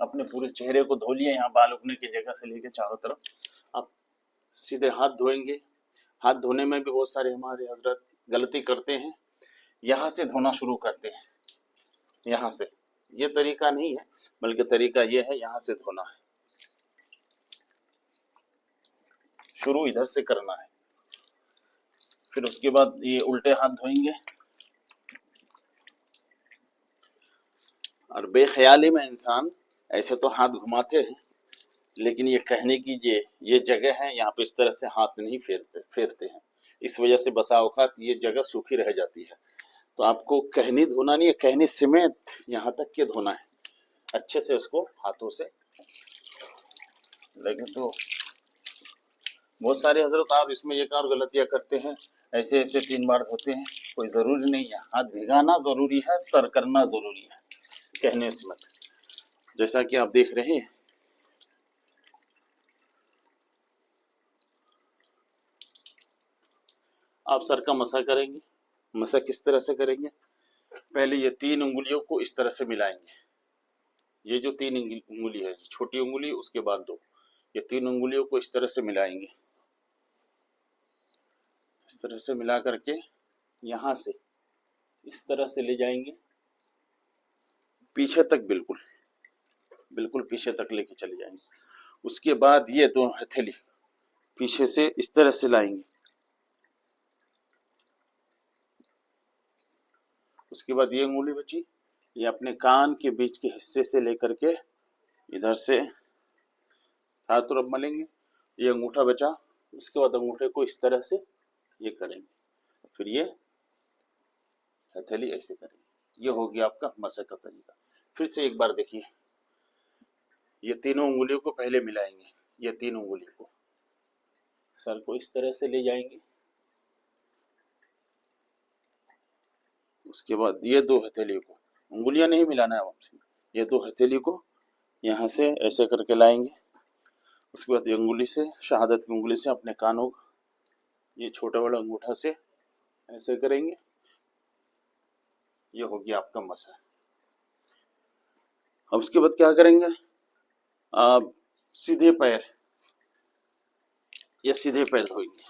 اپنے پورے چہرے کو دھو لیا، یہاں بال اگنے کی جگہ سے لے کے چاروں طرف. اب سیدھے ہاتھ دھوئیں گے. ہاتھ دھونے میں بھی بہت سارے ہمارے حضرت غلطی کرتے ہیں، یہاں سے دھونا شروع کرتے ہیں. یہاں سے، یہ طریقہ نہیں ہے، بلکہ طریقہ یہ ہے یہاں سے دھونا ہے. شروع ادھر سے کرنا ہے. پھر اس کے بعد یہ الٹے ہاتھ دھوئیں گے. اور بے خیالی میں انسان ایسے تو ہاتھ گھماتے ہیں، لیکن یہ کہنے کی یہ جگہ ہے، یہاں پہ اس طرح سے ہاتھ نہیں پھیرتے ہیں. اس وجہ سے بسا اوقات یہ جگہ سوکھی رہ جاتی ہے. تو آپ کو کہنی دھونا نہیں ہے، کہنی سمیت یہاں تک کے دھونا ہے، اچھے سے اس کو ہاتھوں سے. لیکن تو بہت سارے حضرت آپ اس میں ایک اور غلطیاں کرتے ہیں، ایسے 3 بار دھوتے ہیں. کوئی ضروری نہیں ہے، ہاتھ بھگانا ضروری ہے، تر کرنا ضروری ہے کہنے سمیت. جیسا کہ آپ دیکھ رہے ہیں، آپ سر کا مسح کریں گے. مسح کس طرح سے کریں گے؟ پہلے یہ 3 انگلیوں کو اس طرح سے ملائیں گے. یہ جو 3 انگلی ہے، چھوٹی انگلی اس کے بعد 2، یہ 3 انگلیوں کو اس طرح سے ملائیں گے. اس طرح سے ملا کر کے یہاں سے اس طرح سے لے جائیں گے پیچھے تک، بالکل پیچھے تک لے کے چلے جائیں گے. اس کے بعد یہ 2 ہتھیلی پیچھے سے اس طرح سے لائیں گے. اس کے بعد یہ انگلی بچی، یہ اپنے کان کے بیچ کے حصے سے لے کر کے ادھر سے ہاتھ طرف ملیں گے. یہ انگوٹھا بچا، اس کے بعد انگوٹھے کو اس طرح سے یہ کریں گے. پھر یہ ہتھیلی ایسے کریں گے. یہ ہو گیا آپ کا مسح کا طریقہ. پھر سے ایک بار دیکھیے، یہ تینوں انگلیوں کو پہلے ملائیں گے. یہ 3 انگلیوں کو سر کو اس طرح سے لے جائیں گے. اس کے بعد یہ 2 ہتھیلی کو، انگلیاں نہیں ملانا ہے آپ سے، یہ 2 ہتھیلی کو یہاں سے ایسے کر کے لائیں گے. اس کے بعد یہ انگلی سے، شہادت کی انگلی سے اپنے کانوں کو یہ چھوٹا بڑا انگوٹھا سے ایسے کریں گے. یہ ہو گیا آپ کا مسح. اب اس کے بعد کیا کریں گے؟ آپ سیدھے پیر، یہ سیدھے پیر دھوئیں گے.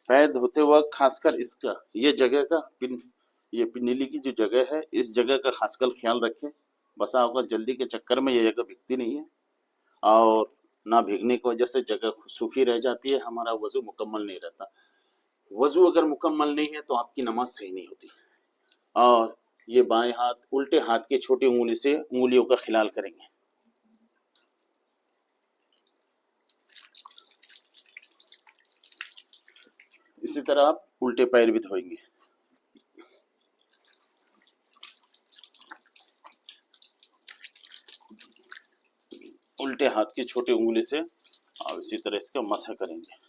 پیر دھوتے وقت خاص کر اس کا یہ جگہ کا یہ نیلی کی جو جگہ ہے، اس جگہ کا خاص کر خیال رکھیں. بسا اوقات جلدی کے چکر میں یہ جگہ بھیگتی نہیں ہے، اور نہ بھیگنے کی وجہ سے جگہ سوکھی رہ جاتی ہے، ہمارا وضو مکمل نہیں رہتا. وضو اگر مکمل نہیں ہے تو آپ کی نماز صحیح نہیں ہوتی. اور یہ بائیں ہاتھ الٹے ہاتھ کے چھوٹی انگلی سے انگلیوں کا خلال کریں گے. اسی طرح آپ الٹے پیر بھی دھوئیں گے. الٹے ہاتھ کی چھوٹی انگلی سے اور اسی طرح اس کا مسح کریں گے.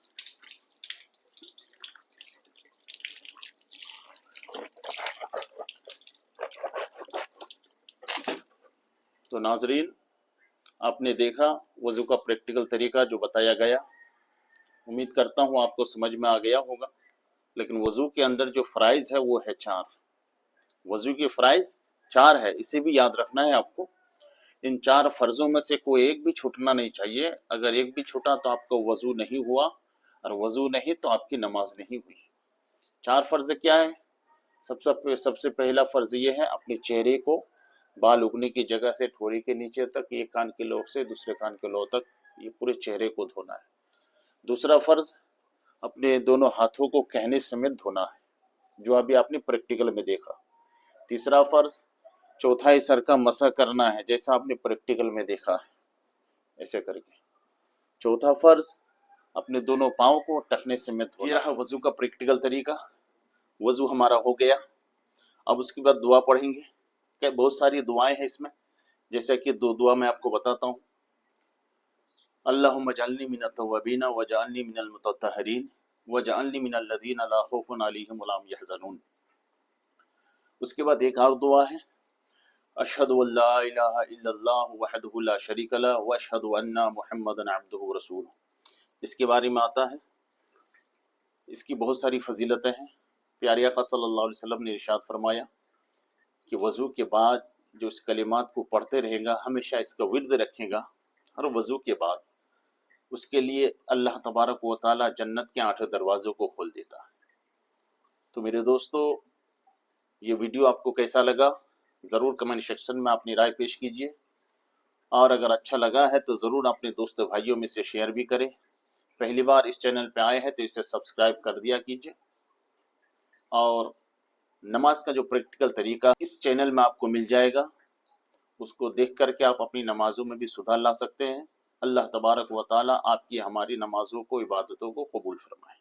تو ناظرین، آپ نے دیکھا وضو کا پریکٹیکل طریقہ جو بتایا گیا. امید کرتا ہوں آپ کو سمجھ میں آ گیا ہوگا. لیکن وضو کے اندر جو فرائض ہے وہ ہے 4. وضو کے فرائض 4 ہے، اسے بھی یاد رکھنا ہے آپ کو. ان 4 فرضوں میں سے کوئی ایک بھی چھوٹنا نہیں چاہیے. اگر ایک بھی چھوٹا تو آپ کا وضو نہیں ہوا، اور وضو نہیں تو آپ کی نماز نہیں ہوئی. 4 فرض کیا ہے؟ سب سے پہلا فرض یہ ہے اپنے چہرے کو بال اگنے کی جگہ سے ٹھوڑی کے نیچے تک، ایک کان کے لوب سے دوسرے کان کے لوب تک، یہ پورے چہرے کو دھونا ہے. دوسرا فرض اپنے دونوں ہاتھوں کو کہنے سمیت دھونا ہے، جو ابھی آپ نے پریکٹیکل میں دیکھا. تیسرا فرض چوتھائی سر کا مسح کرنا ہے، جیسا آپ نے پریکٹیکل میں دیکھا ہے ایسے کر کے. چوتھا فرض اپنے دونوں پاؤں کو ٹخنے سمیت دھونا. یہ رہا وضو کا پریکٹیکل طریقہ. وضو ہمارا ہو گیا. اب اس کے بعد دعا پڑھیں گے. کہ بہت ساری دعائیں ہیں اس میں، جیسا کہ 2 دعا میں آپ کو بتاتا ہوں. اللہم اجعلنی من التوابین واجعلنی من المتطہرین واجعلنی من الذین لا خوف علیہم ولا هم یحزنون. اس کے بعد ایک اور دعا ہے، اشہد ان لا الہ الا اللہ وحدہ لا شریک لہ واشہد ان محمدا عبدہ ورسولہ. اس کے بارے میں آتا ہے، اس کی بہت ساری فضیلتیں ہیں. پیارے آقا صلی اللہ علیہ وسلم نے ارشاد فرمایا کہ وضو کے بعد جو اس کلمات کو پڑھتے رہے گا، ہمیشہ اس کا ورد رکھے گا ہر وضو کے بعد، اس کے لیے اللہ تبارک و تعالی جنت کے 8 دروازوں کو کھول دیتا ہے۔ تو میرے دوستو، یہ ویڈیو آپ کو کیسا لگا ضرور کمنٹ سیکشن میں اپنی رائے پیش کیجیے، اور اگر اچھا لگا ہے تو ضرور اپنے دوست بھائیوں میں سے شیئر بھی کریں۔ پہلی بار اس چینل پہ آئے ہیں تو اسے سبسکرائب کر دیا کیجیے، اور نماز کا جو پریکٹیکل طریقہ اس چینل میں آپ کو مل جائے گا، اس کو دیکھ کر کے آپ اپنی نمازوں میں بھی سدھار لا سکتے ہیں۔ اللہ تبارک و تعالی آپ کی ہماری نمازوں کو، عبادتوں کو قبول فرمائے۔